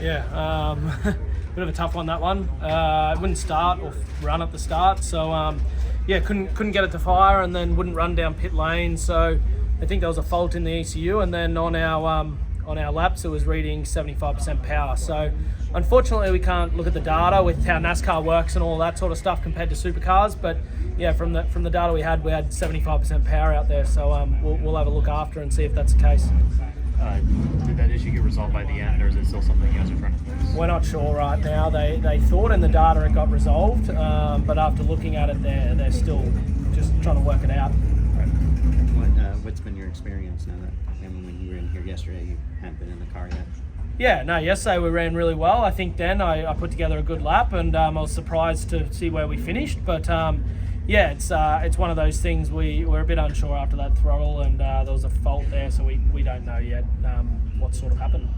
Yeah, bit of a tough one, that one. It wouldn't start or run at the start, so yeah, couldn't get it to fire, and then wouldn't run down pit lane. So I think there was a fault in the ECU, and then on our laps it was reading 75% power. So unfortunately we can't look at the data with how NASCAR works and all that sort of stuff compared to supercars, but yeah, from the data we had 75% power out there. So we'll have a look after and see if that's the case. Did that issue get resolved by the end, or is it still something you guys are trying to fix? We're not sure right now. They thought in the data it got resolved, but after looking at it, they're still just trying to work it out. What's been your experience now that, I mean, when you were in here yesterday, you hadn't been in the car yet? Yeah, no, yesterday we ran really well. I think then I put together a good lap, and I was surprised to see where we finished. But yeah, it's one of those things we're a bit unsure after that throttle, and there was a fault there, so we don't know yet what sort of happened.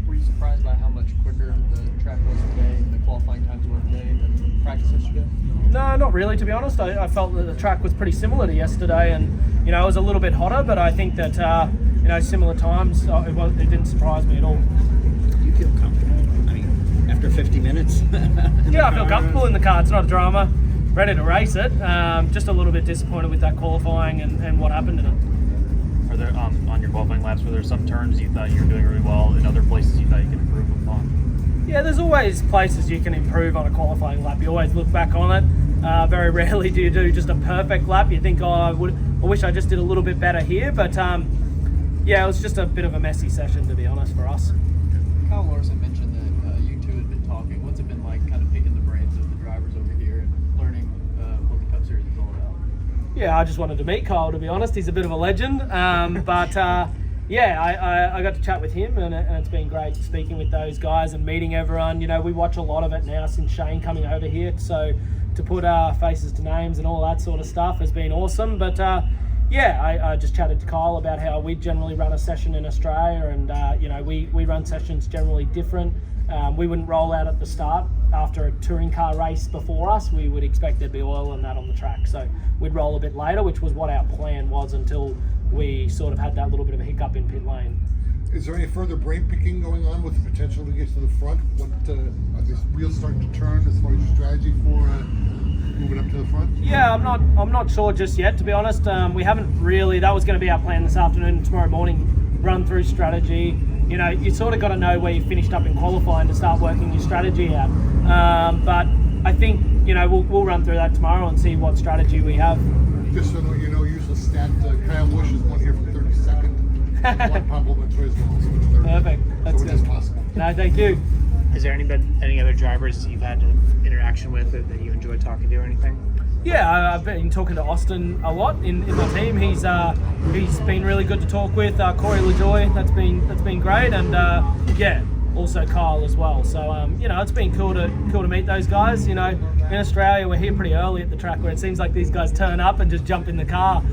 Were you surprised by how much quicker the track was today and the qualifying times were today than practice yesterday? No, not really, to be honest. I felt that the track was pretty similar to yesterday, and it was a little bit hotter, but I think that similar times, it didn't surprise me at all. Do you feel comfortable? I mean, after 50 minutes? Yeah, I feel comfortable in the car. It's not a drama. Ready to race it. Just a little bit disappointed with that qualifying and what happened in it. Are there on your qualifying laps, were there some turns you thought you were doing really well, and other places you thought you could improve upon? Yeah, there's always places you can improve on a qualifying lap. You always look back on it. Very rarely do you do just a perfect lap. You think, I wish I just did a little bit better here. But yeah, it was just a bit of a messy session, to be honest, for us. Kyle Larson mentioned that you two had been talking. What's it been like kind of picking the brains of the drivers over here and learning what the Cup Series is all about? Yeah, I just wanted to meet Kyle, to be honest. He's a bit of a legend. But yeah, I got to chat with him, and it's been great speaking with those guys and meeting everyone. We watch a lot of it now since Shane coming over here, so to put faces to names and all that sort of stuff has been awesome. But yeah, I just chatted to Kyle about how we generally run a session in Australia, and we run sessions generally different. We wouldn't roll out at the start after a touring car race before us. We would expect there'd be oil and that on the track, so we'd roll a bit later, which was what our plan was until we sort of had that little bit of a hiccup in pit lane. Is there any further brain picking going on with the potential to get to the front? What are these wheels starting to turn as far as your strategy for moving up to the front? Yeah, I'm not sure just yet, to be honest. We haven't really. That was going to be our plan this afternoon and tomorrow morning. Run through strategy. You sort of got to know where you finished up in qualifying to start working your strategy out. But I think we'll run through that tomorrow and see what strategy we have. Just so you know, use the stat. Kyle Busch is one here from 32nd. One Pablo Montoya is from 30th. Perfect. That's so good. it is possible. No, thank you. Has there any other drivers you've had interaction with that you enjoy talking to or anything? Yeah, I've been talking to Austin a lot in my team. He's been really good to talk with. Corey LaJoy, that's been great, and yeah, also Kyle as well. So it's been cool to meet those guys. In Australia we're here pretty early at the track where it seems like these guys turn up and just jump in the car.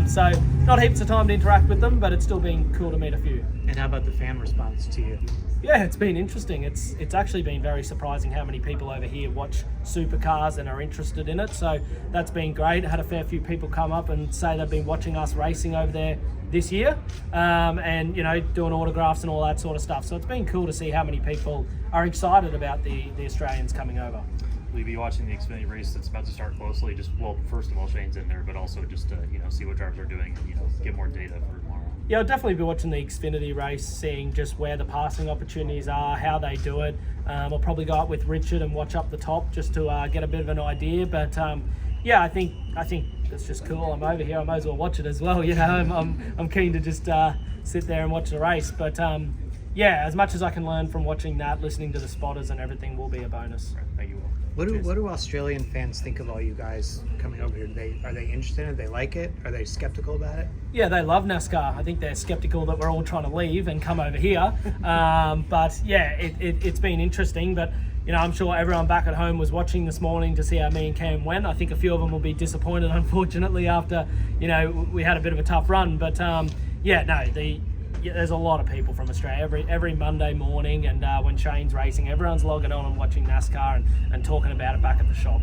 So not heaps of time to interact with them, but it's still been cool to meet a few. And how about the fan response to you? Yeah, it's been interesting. It's actually been very surprising how many people over here watch supercars and are interested in it. So that's been great. I had a fair few people come up and say they've been watching us racing over there this year, and doing autographs and all that sort of stuff. So it's been cool to see how many people are excited about the Australians coming over. Will you be watching the Xfinity race that's about to start closely? First of all, Shane's in there, but also just to see what drivers are doing and get more data for tomorrow. Yeah, I'll definitely be watching the Xfinity race, seeing just where the passing opportunities are, how they do it. I'll probably go up with Richard and watch up the top just to get a bit of an idea. But yeah, I think it's just cool. I'm over here. I might as well watch it as well. I'm keen to just sit there and watch the race. But yeah, as much as I can learn from watching that, listening to the spotters and everything will be a bonus. Right, thank you. What do Australian fans think of all you guys coming over here? Are they interested in it? Do they like it? Are they skeptical about it? Yeah, they love NASCAR. I think they're skeptical that we're all trying to leave and come over here. But yeah, it's been interesting. But I'm sure everyone back at home was watching this morning to see how me and Cam went. I think a few of them will be disappointed, unfortunately, after we had a bit of a tough run. But there's a lot of people from Australia every Monday morning, and when Shane's racing, everyone's logging on and watching NASCAR and talking about it back at the shop.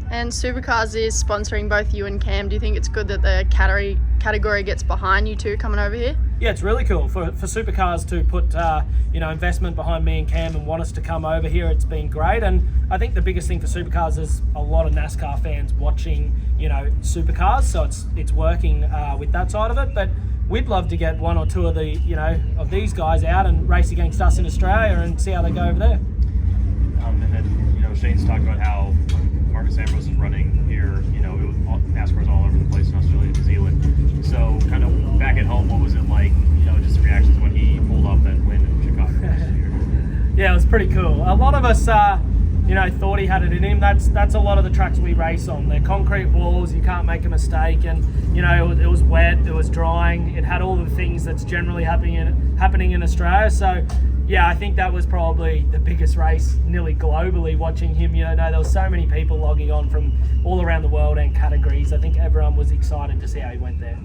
And Supercars is sponsoring both you and Cam. Do you think it's good that the category gets behind you two coming over here? Yeah, it's really cool for Supercars to put investment behind me and Cam and want us to come over here. It's been great, and I think the biggest thing for Supercars is a lot of NASCAR fans watching Supercars, so it's working with that side of it. But we'd love to get one or two of the of these guys out and race against us in Australia and see how they go over there. And then Shane's talked about how Marcus Ambrose is running here. NASCAR's all over the place in Australia, New Zealand. So kind of back at home, what was it like? Just the reactions when he pulled off that win in Chicago this year. Yeah, it was pretty cool. A lot of us, thought he had it in him. That's a lot of the tracks we race on. They're concrete walls. You can't make a mistake, and it was wet. It was drying. It had all the things that's generally happening in Australia. So. Yeah, I think that was probably the biggest race nearly globally watching him. There were so many people logging on from all around the world and categories. I think everyone was excited to see how he went there.